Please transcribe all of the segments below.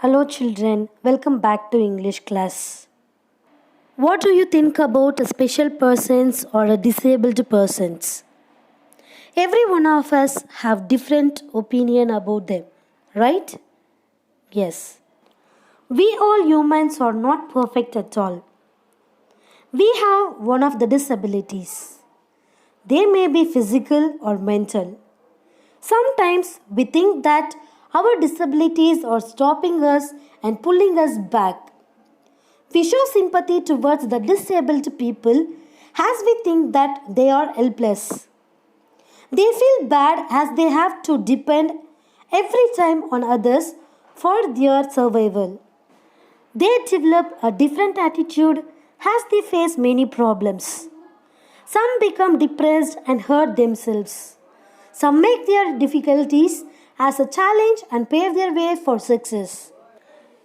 Hello, children. Welcome back to English class. What do you think about a special persons or a disabled persons? Every one of us have different opinion about them, right? Yes. We all humans are not perfect at all. We have one of the disabilities. They may be physical or mental. Sometimes we think that our disabilities are stopping us and pulling us back. We show sympathy towards the disabled people as we think that they are helpless. They feel bad as they have to depend every time on others for their survival. They develop a different attitude as they face many problems. Some become depressed and hurt themselves. Some make their difficulties as a challenge and pave their way for success.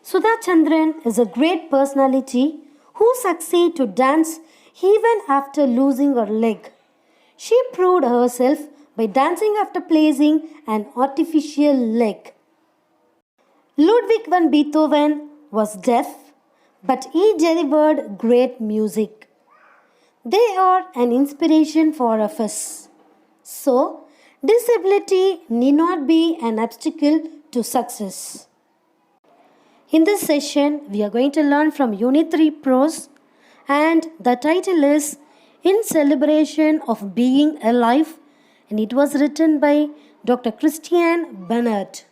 Sudha Chandran is a great personality who succeeded to dance even after losing her leg. She proved herself by dancing after placing an artificial leg. Ludwig van Beethoven was deaf, but he delivered great music. They are an inspiration for us. So, disability need not be an obstacle to success. In this session, we are going to learn from Unit 3 Prose, and the title is In Celebration of Being Alive, and it was written by Dr. Christian Bernard.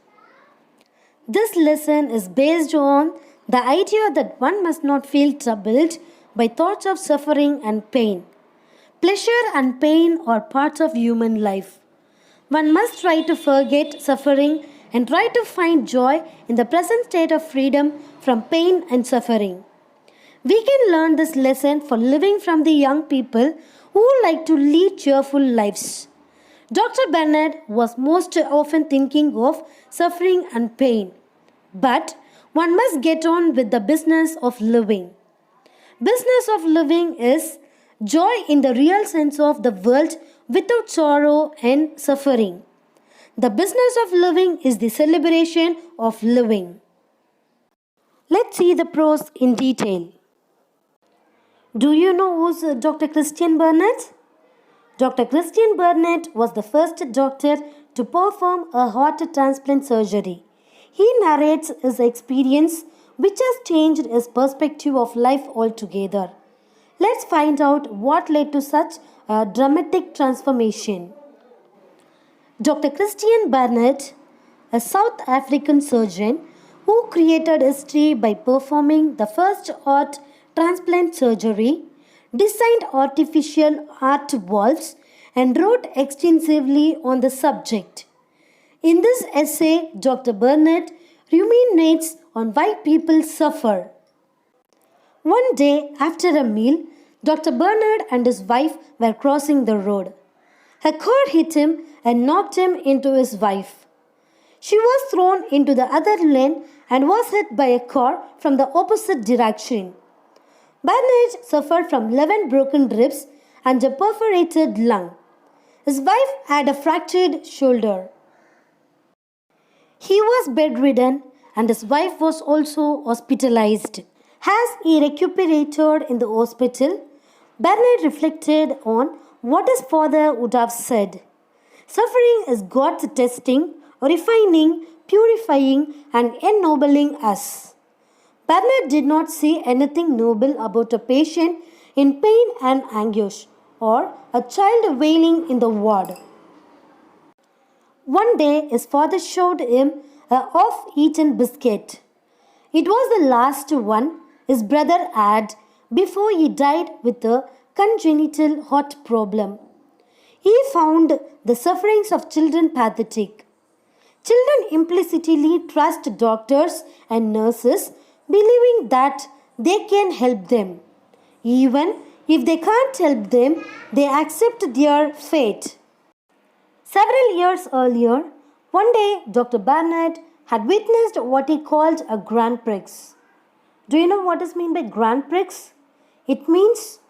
This lesson is based on the idea that one must not feel troubled by thoughts of suffering and pain. Pleasure and pain are parts of human life. One must try to forget suffering and try to find joy in the present state of freedom from pain and suffering. We can learn this lesson for living from the young people who like to lead cheerful lives. Dr. Bernard was most often thinking of suffering and pain. But one must get on with the business of living. Business of living is joy in the real sense of the word without sorrow and suffering. The business of living is the celebration of living. Let's see the prose in detail. Do you know who's Dr. Christian Bernard? Dr. Christian Bernard was the first doctor to perform a heart transplant surgery. He narrates his experience, which has changed his perspective of life altogether. Let's find out what led to such a dramatic transformation. Dr. Christian Bernard, a South African surgeon who created history by performing the first heart transplant surgery, designed artificial heart valves, and wrote extensively on the subject. In this essay, Dr. Bernard ruminates on why people suffer. One day after a meal, Dr. Bernard and his wife were crossing the road. A car hit him and knocked him into his wife. She was thrown into the other lane and was hit by a car from the opposite direction. Bernard suffered from 11 broken ribs and a perforated lung. His wife had a fractured shoulder. He was bedridden and his wife was also hospitalized. As he recuperated in the hospital, Bernard reflected on what his father would have said. Suffering is God's testing, refining, purifying, and ennobling us. Bernard did not see anything noble about a patient in pain and anguish, or a child wailing in the ward. One day, his father showed him a half-eaten biscuit. It was the last one his brother had before he died with a congenital heart problem. He found the sufferings of children pathetic. Children implicitly trust doctors and nurses, believing that they can help them. Even if they can't help them, they accept their fate. Several years earlier, one day Dr. Bernard had witnessed what he called a Grand Prix. Do you know what is meant by Grand Prix? It means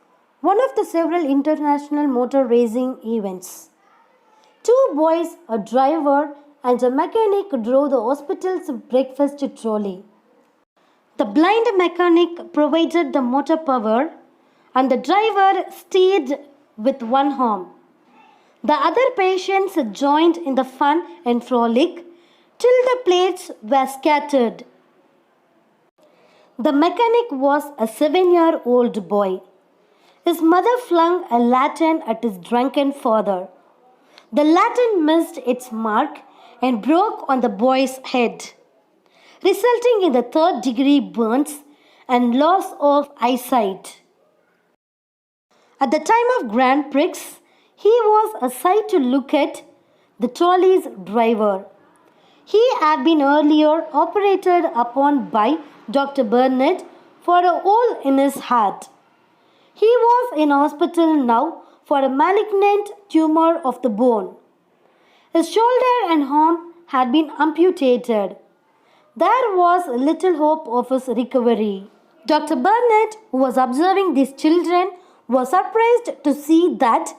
one of the several international motor racing events. Two boys, a driver and a mechanic drove the hospital's breakfast trolley. The blind mechanic provided the motor power and the driver steered with one arm. The other patients joined in the fun and frolic till the plates were scattered. The mechanic was a 7-year-old boy. His mother flung a lantern at his drunken father. The lantern missed its mark and broke on the boy's head, resulting in the third-degree burns and loss of eyesight. At the time of Grand Prix, he was a sight to look at, the trolley's driver. He had been earlier operated upon by Dr. Burnett for a hole in his heart. He was in hospital now for a malignant tumor of the bone. His shoulder and arm had been amputated. There was little hope of his recovery. Dr. Burnett, who was observing these children, was surprised to see that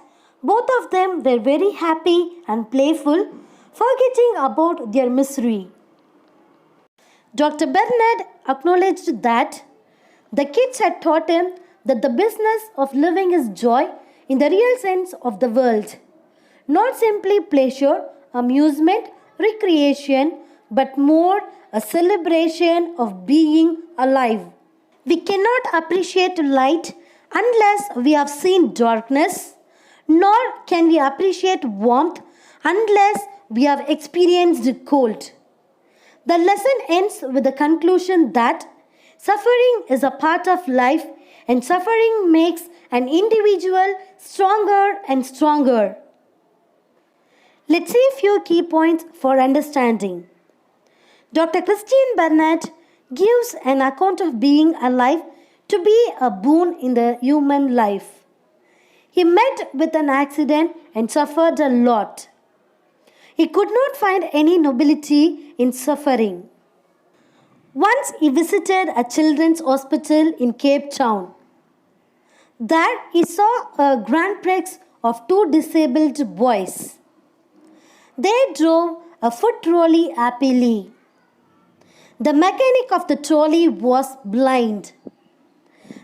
both of them were very happy and playful, forgetting about their misery. Dr. Burnett acknowledged that the kids had taught him that the business of living is joy in the real sense of the word, not simply pleasure, amusement, recreation, but more a celebration of being alive. We cannot appreciate light unless we have seen darkness, nor can we appreciate warmth unless we have experienced cold. The lesson ends with the conclusion that suffering is a part of life and suffering makes an individual stronger and stronger. Let's see a few key points for understanding. Dr. Christian Burnett gives an account of being alive to be a boon in the human life. He met with an accident and suffered a lot. He could not find any nobility in suffering. Once he visited a children's hospital in Cape Town. There he saw a Grand Prix of 2 disabled boys. They drove a foot trolley happily. The mechanic of the trolley was blind.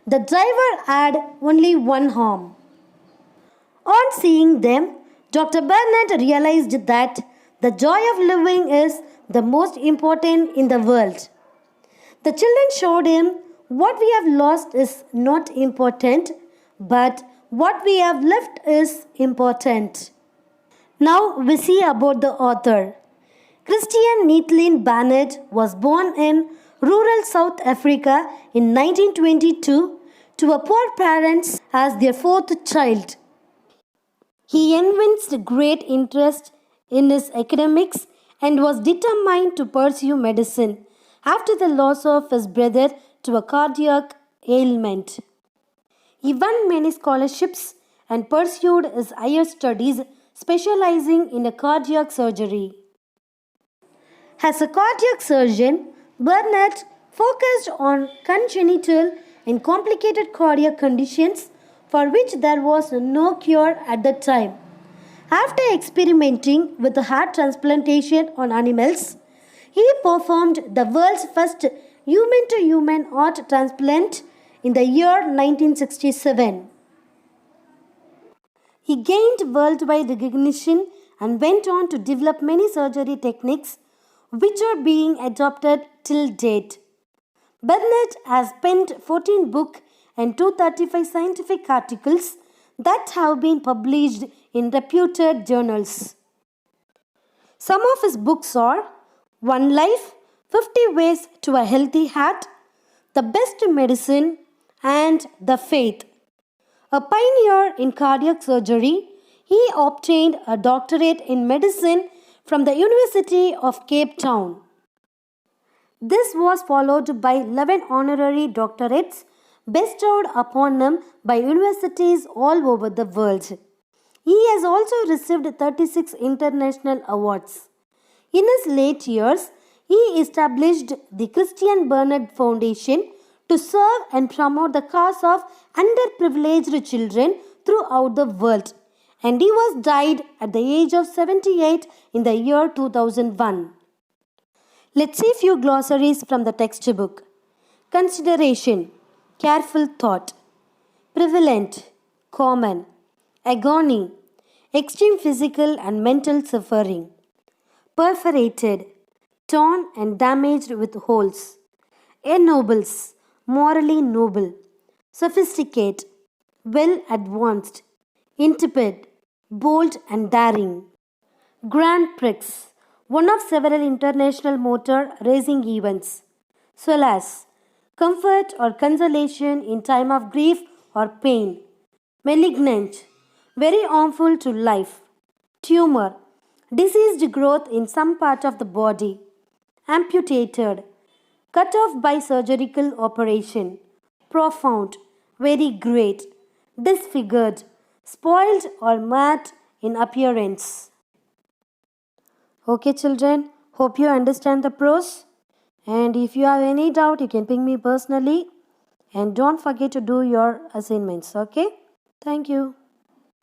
The driver had only one arm. On seeing them, Dr. Burnett realized that the joy of living is the most important in the world. The children showed him what we have lost is not important, but what we have left is important. Now we see about the author. Christian Neethling Burnett was born in rural South Africa in 1922 to a poor parents as their 4th child. He evinced great interest in his academics and was determined to pursue medicine after the loss of his brother to a cardiac ailment. He won many scholarships and pursued his higher studies, specializing in cardiac surgery. As a cardiac surgeon, Burnett focused on congenital and complicated cardiac conditions for which there was no cure at the time. After experimenting with the heart transplantation on animals, he performed the world's first human-to-human heart transplant in the year 1967. He gained worldwide recognition and went on to develop many surgery techniques which are being adopted till date. Burnett has penned 14 books and 235 scientific articles that have been published in reputed journals. Some of his books are One Life, 50 Ways to a Healthy Heart, The Best Medicine, and The Faith. A pioneer in cardiac surgery, he obtained a doctorate in medicine from the University of Cape Town. This was followed by 11 honorary doctorates bestowed upon him by universities all over the world. He has also received 36 international awards. In his late years, he established the Christian Burnett Foundation to serve and promote the cause of underprivileged children throughout the world, and he was died at the age of 78 in the year 2001. Let's see a few glossaries from the textbook. consideration, careful thought, prevalent, common, agony, extreme physical and mental suffering, perforated, torn and damaged with holes, ennobles, morally noble, sophisticate, well advanced, intrepid, bold and daring. Grand Prix, one of several international motor racing events. Solace, comfort or consolation in time of grief or pain. Malignant, very harmful to life. Tumor, diseased growth in some part of the body. Amputated, cut off by surgical operation. Profound, very great. Disfigured, spoiled or marred in appearance. Okay, children, hope you understand the pros. And if you have any doubt, you can ping me personally. And don't forget to do your assignments, okay? Thank you.